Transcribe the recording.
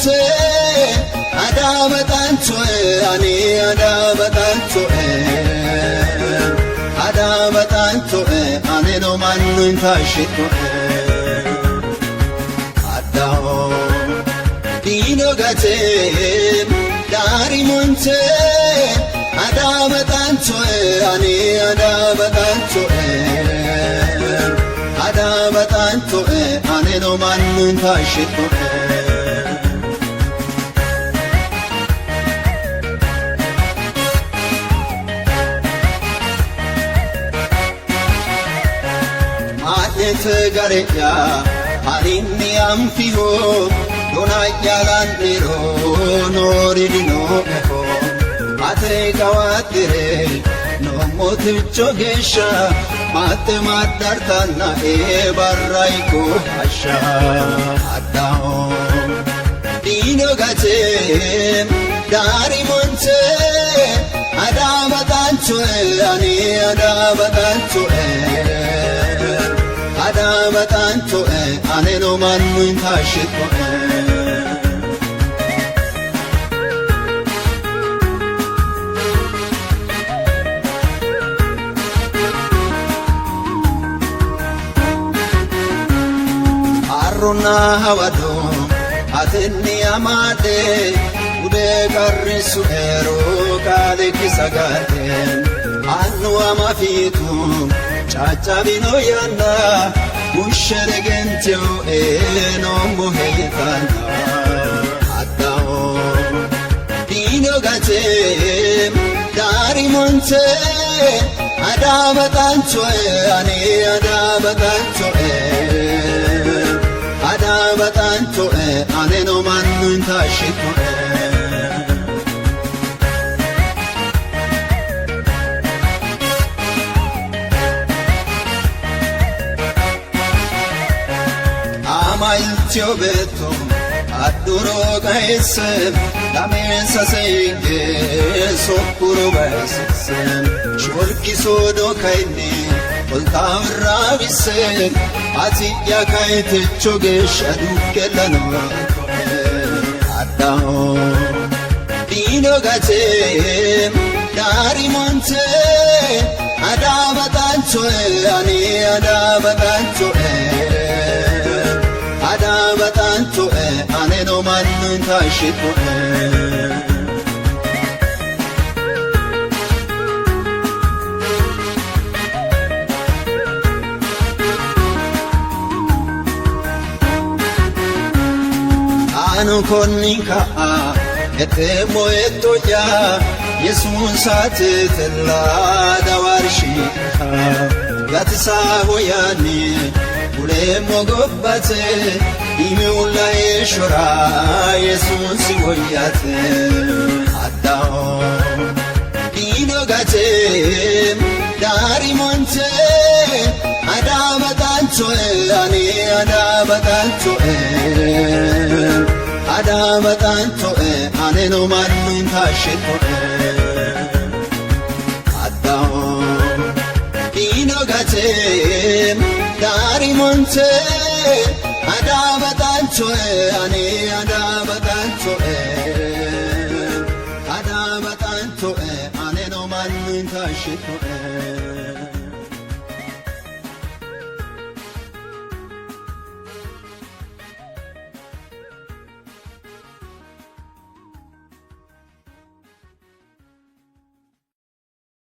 monte adabatantoe ani adabatantoe ane no mannu intashitoe adao dino gate dari monte adabatantoe ani adabatantoe ane no mannu intashitoe Gareya harinni amfiho donaya landero noridino eho ate kawatere no moticho gesha mate madartana e barrai ko asha adao dino gate dari monte adabatantoe ani adabatantoe ane no mannu intashitoe arrona hawado atenni amade ude qarrisu ero kale kisagate annu amafitu chachabino yanda Ushere gentio e non mohetana Adao Dino gate Dari monte Adabatantoe Ani adabatantoe Ane no mannu intashitoe Tio beto aduro gaise la mesa seige sokuro gaise shorki sodo kaini voltaura visse azia kaite chogesha dukelano adao dino gate dari monte adabatantoe ani adabatantoe ane no mannu intashitoe anu konninka ete moetoja yesus ate tella dawarshi gatsa hoyani ule mogobbate Imeulae shora Yesus woyate Adao Dino gate Dari monte Adabatantoe Ani adabatantoe Ane no mannu intashitoe Adao Dino gate Dari monte Adabatantoe ani adabatantoe ane no mannu intashitoe